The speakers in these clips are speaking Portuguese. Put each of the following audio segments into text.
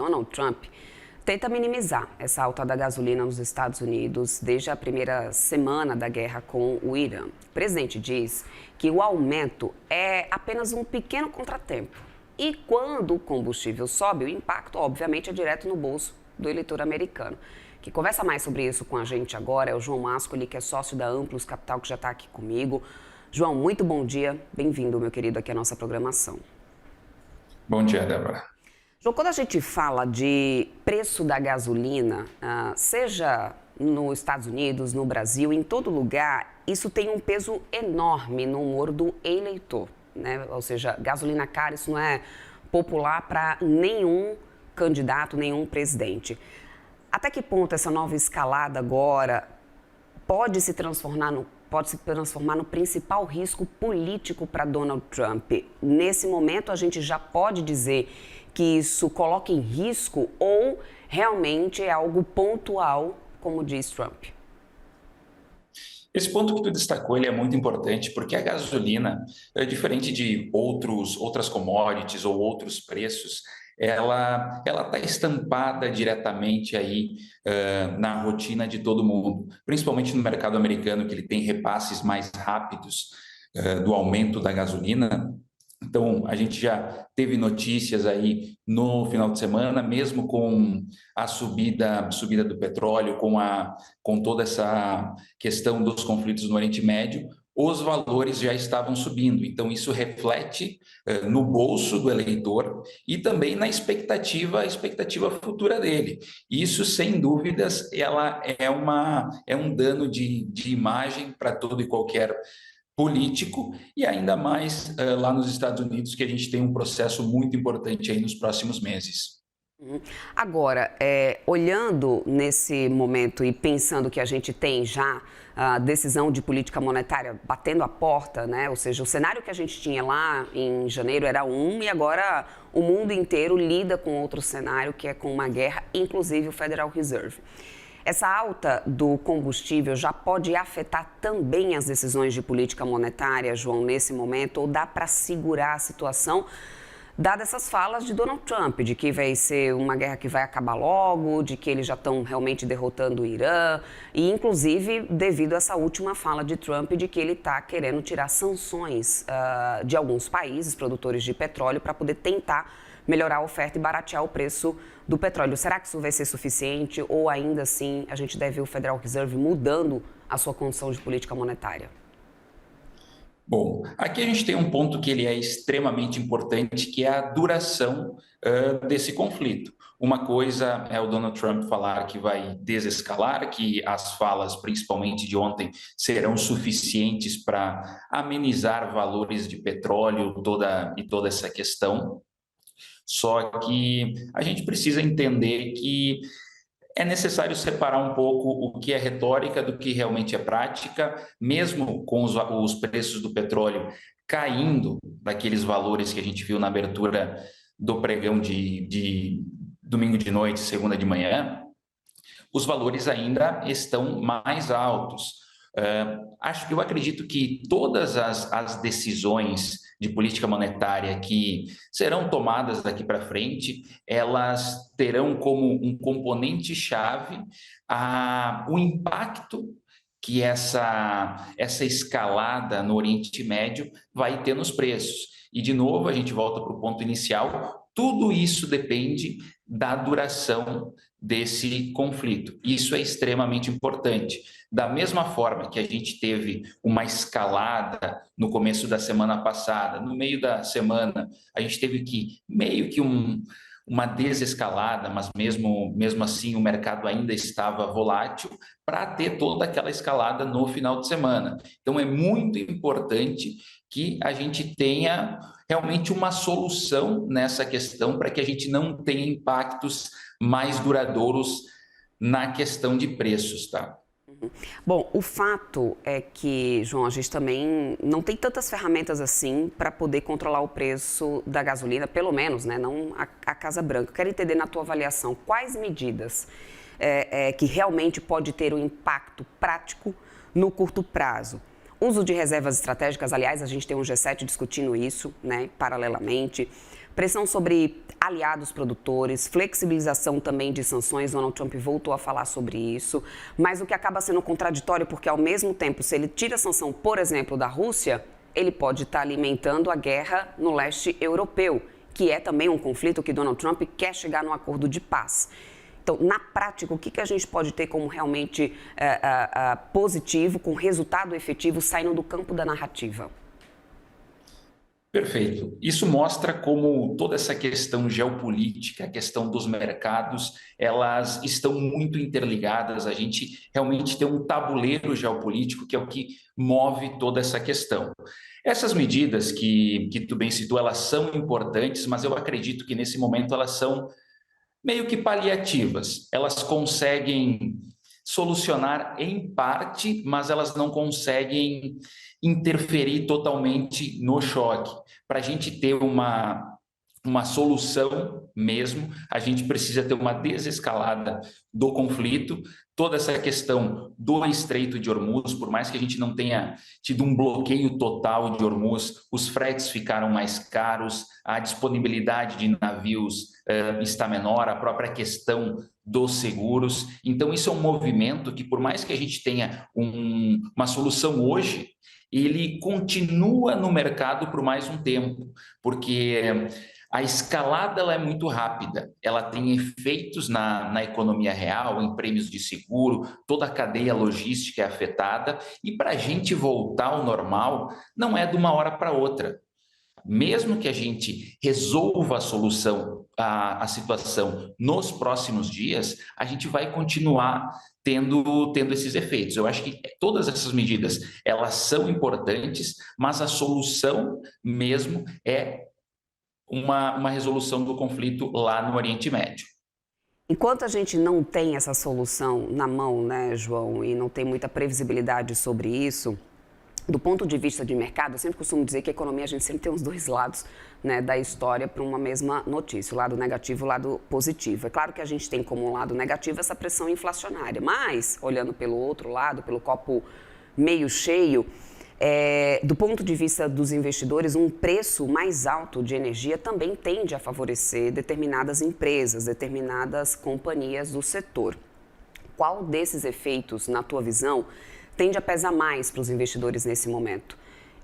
Donald Trump tenta minimizar essa alta da gasolina nos Estados Unidos desde a primeira semana da guerra com o Irã. O presidente diz que o aumento é apenas um pequeno contratempo. E quando o combustível sobe, o impacto, obviamente, é direto no bolso do eleitor americano. Quem conversa mais sobre isso com a gente agora é o João Mascoli, que é sócio da Amplus Capital, que já está aqui comigo. João, muito bom dia. Bem-vindo, meu querido, aqui à nossa programação. Bom dia, Débora. João, quando a gente fala de preço da gasolina, seja nos Estados Unidos, no Brasil, em todo lugar, isso tem um peso enorme no humor do eleitor, né? Ou seja, gasolina cara, isso não é popular para nenhum candidato, nenhum presidente. Até que ponto essa nova escalada agora pode se transformar no principal risco político para Donald Trump? Nesse momento, a gente já pode dizer que isso coloca em risco ou realmente é algo pontual, como diz Trump? Esse ponto que tu destacou, ele é muito importante porque a gasolina, diferente de outras commodities ou outros preços, ela está estampada diretamente aí na rotina de todo mundo, principalmente no mercado americano, que ele tem repasses mais rápidos do aumento da gasolina. Então, a gente já teve notícias aí no final de semana, mesmo com a subida do petróleo, com toda essa questão dos conflitos no Oriente Médio, os valores já estavam subindo. Então, isso reflete no bolso do eleitor e também na expectativa futura dele. Isso, sem dúvidas, ela é um dano de imagem para todo e qualquer político, e ainda mais lá nos Estados Unidos, que a gente tem um processo muito importante aí nos próximos meses. Agora, olhando nesse momento e pensando que a gente tem já a decisão de política monetária batendo a porta, né? Ou seja, o cenário que a gente tinha lá em janeiro era um e agora o mundo inteiro lida com outro cenário, que é com uma guerra, inclusive o Federal Reserve. Essa alta do combustível já pode afetar também as decisões de política monetária, João, nesse momento? Ou dá para segurar a situação, dadas essas falas de Donald Trump, de que vai ser uma guerra que vai acabar logo, de que eles já estão realmente derrotando o Irã, e inclusive devido a essa última fala de Trump de que ele está querendo tirar sanções de alguns países produtores de petróleo para poder tentar melhorar a oferta e baratear o preço do petróleo. Será que isso vai ser suficiente ou ainda assim a gente deve ver o Federal Reserve mudando a sua condição de política monetária? Bom, aqui a gente tem um ponto que ele é extremamente importante, que é a duração desse conflito. Uma coisa é o Donald Trump falar que vai desescalar, que as falas, principalmente de ontem, serão suficientes para amenizar valores de petróleo e toda essa questão. Só que a gente precisa entender que é necessário separar um pouco o que é retórica do que realmente é prática, mesmo com os preços do petróleo caindo daqueles valores que a gente viu na abertura do pregão de domingo de noite, segunda de manhã, os valores ainda estão mais altos. Eu acredito que todas as decisões de política monetária que serão tomadas daqui para frente, elas terão como um componente-chave o impacto que essa escalada no Oriente Médio vai ter nos preços. E, de novo, a gente volta para o ponto inicial, tudo isso depende da duração desse conflito. Isso é extremamente importante. Da mesma forma que a gente teve uma escalada no começo da semana passada, no meio da semana, a gente teve meio que uma desescalada, mas mesmo assim o mercado ainda estava volátil para ter toda aquela escalada no final de semana. Então é muito importante que a gente tenha realmente uma solução nessa questão para que a gente não tenha impactos mais duradouros na questão de preços, tá? Bom, o fato é que, João, a gente também não tem tantas ferramentas assim para poder controlar o preço da gasolina, pelo menos, né? Não a Casa Branca. Quero entender na tua avaliação quais medidas que realmente pode ter um impacto prático no curto prazo. Uso de reservas estratégicas, aliás, a gente tem um G7 discutindo isso, né, paralelamente. Pressão sobre aliados produtores, flexibilização também de sanções, Donald Trump voltou a falar sobre isso, mas o que acaba sendo contraditório, porque ao mesmo tempo, se ele tira a sanção, por exemplo, da Rússia, ele pode estar alimentando a guerra no leste europeu, que é também um conflito que Donald Trump quer chegar num acordo de paz. Então, na prática, o que a gente pode ter como realmente positivo, com resultado efetivo, saindo do campo da narrativa? Perfeito. Isso mostra como toda essa questão geopolítica, a questão dos mercados, elas estão muito interligadas. A gente realmente tem um tabuleiro geopolítico que é o que move toda essa questão. Essas medidas que tu bem citou, elas são importantes, mas eu acredito que nesse momento elas são meio que paliativas. Elas conseguem solucionar em parte, mas elas não conseguem interferir totalmente no choque. Para a gente ter uma solução mesmo, a gente precisa ter uma desescalada do conflito. Toda essa questão do Estreito de Hormuz, por mais que a gente não tenha tido um bloqueio total de Hormuz, os fretes ficaram mais caros, a disponibilidade de navios está menor, a própria questão dos seguros. Então, isso é um movimento que, por mais que a gente tenha uma solução hoje, ele continua no mercado por mais um tempo, porque a escalada ela é muito rápida, ela tem efeitos na economia real, em prêmios de seguro, toda a cadeia logística é afetada, e para a gente voltar ao normal, não é de uma hora para outra. Mesmo que a gente resolva a situação nos próximos dias, a gente vai continuar tendo esses efeitos. Eu acho que todas essas medidas, elas são importantes, mas a solução mesmo é uma resolução do conflito lá no Oriente Médio. Enquanto a gente não tem essa solução na mão, né, João, e não tem muita previsibilidade sobre isso, do ponto de vista de mercado, eu sempre costumo dizer que a economia, a gente sempre tem os dois lados, né, da história para uma mesma notícia, o lado negativo e o lado positivo. É claro que a gente tem como lado negativo essa pressão inflacionária, mas, olhando pelo outro lado, pelo copo meio cheio, do ponto de vista dos investidores, um preço mais alto de energia também tende a favorecer determinadas empresas, determinadas companhias do setor. Qual desses efeitos, na tua visão, tende a pesar mais para os investidores nesse momento?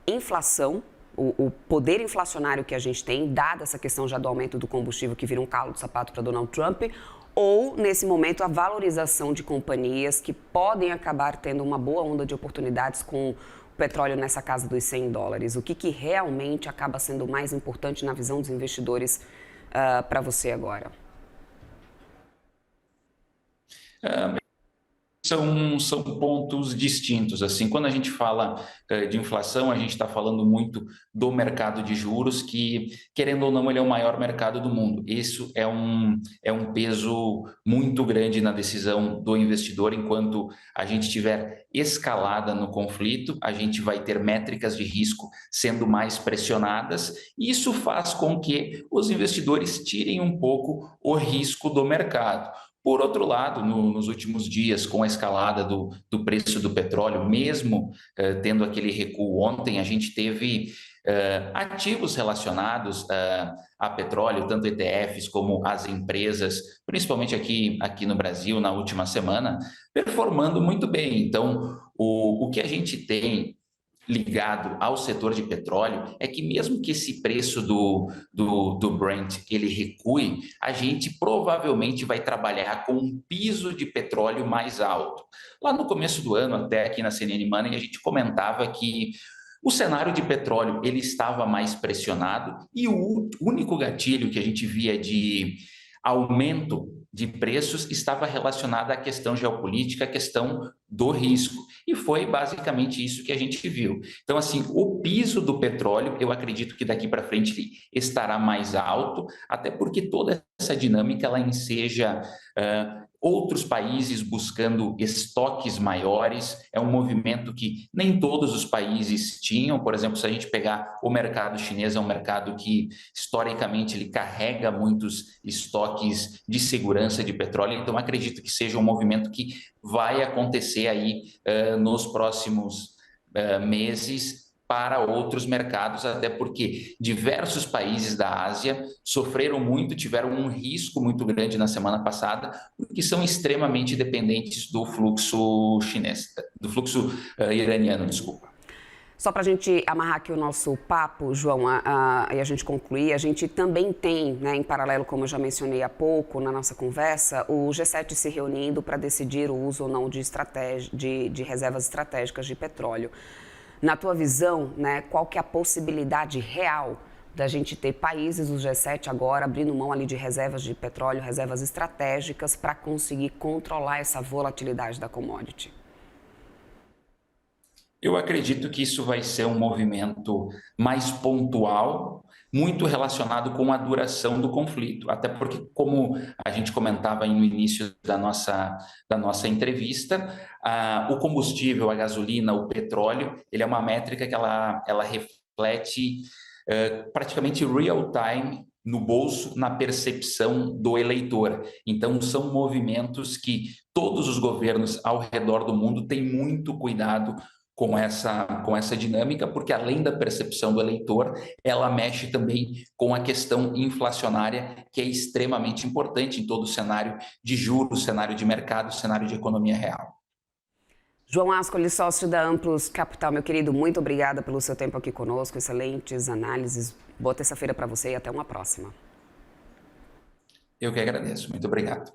Inflação, o poder inflacionário que a gente tem, dada essa questão já do aumento do combustível que vira um calo de sapato para Donald Trump, ou, nesse momento, a valorização de companhias que podem acabar tendo uma boa onda de oportunidades com o petróleo nessa casa dos $100. O que realmente acaba sendo mais importante na visão dos investidores para você agora? São pontos distintos. Assim, quando a gente fala de inflação, a gente está falando muito do mercado de juros, que, querendo ou não, ele é o maior mercado do mundo. Isso é um peso muito grande na decisão do investidor. Enquanto a gente tiver escalada no conflito, a gente vai ter métricas de risco sendo mais pressionadas. E isso faz com que os investidores tirem um pouco o risco do mercado. Por outro lado, nos últimos dias, com a escalada do preço do petróleo, mesmo tendo aquele recuo ontem, a gente teve ativos relacionados a petróleo, tanto ETFs como as empresas, principalmente aqui no Brasil, na última semana, performando muito bem. Então, o que a gente tem ligado ao setor de petróleo é que mesmo que esse preço do Brent ele recue, a gente provavelmente vai trabalhar com um piso de petróleo mais alto. Lá no começo do ano, até aqui na CNN Money, a gente comentava que o cenário de petróleo ele estava mais pressionado e o único gatilho que a gente via de aumento de preços estava relacionado à questão geopolítica, à questão do risco. E foi basicamente isso que a gente viu. Então, assim, o piso do petróleo, eu acredito que daqui para frente ele estará mais alto, até porque toda essa dinâmica ela enseja outros países buscando estoques maiores. É um movimento que nem todos os países tinham. Por exemplo, se a gente pegar o mercado chinês, é um mercado que historicamente ele carrega muitos estoques de segurança de petróleo. Então, acredito que seja um movimento que vai acontecer aí nos próximos meses, para outros mercados, até porque diversos países da Ásia sofreram muito, tiveram um risco muito grande na semana passada, porque são extremamente dependentes do fluxo chinês, do fluxo iraniano, desculpa. Só para a gente amarrar aqui o nosso papo, João, e a gente concluir, a gente também tem, né, em paralelo, como eu já mencionei há pouco na nossa conversa, o G7 se reunindo para decidir o uso ou não de reservas estratégicas de petróleo. Na tua visão, né, qual que é a possibilidade real da gente ter países do G7 agora abrindo mão ali de reservas de petróleo, reservas estratégicas, para conseguir controlar essa volatilidade da commodity? Eu acredito que isso vai ser um movimento mais pontual, muito relacionado com a duração do conflito. Até porque, como a gente comentava no início da nossa entrevista, o combustível, a gasolina, o petróleo, ele é uma métrica que ela reflete praticamente real time no bolso, na percepção do eleitor. Então, são movimentos que todos os governos ao redor do mundo têm muito cuidado com essa dinâmica, porque além da percepção do eleitor, ela mexe também com a questão inflacionária, que é extremamente importante em todo o cenário de juros, cenário de mercado, cenário de economia real. João Ascoli, sócio da Amplus Capital, meu querido, muito obrigada pelo seu tempo aqui conosco, excelentes análises. Boa terça-feira para você e até uma próxima. Eu que agradeço. Muito obrigado.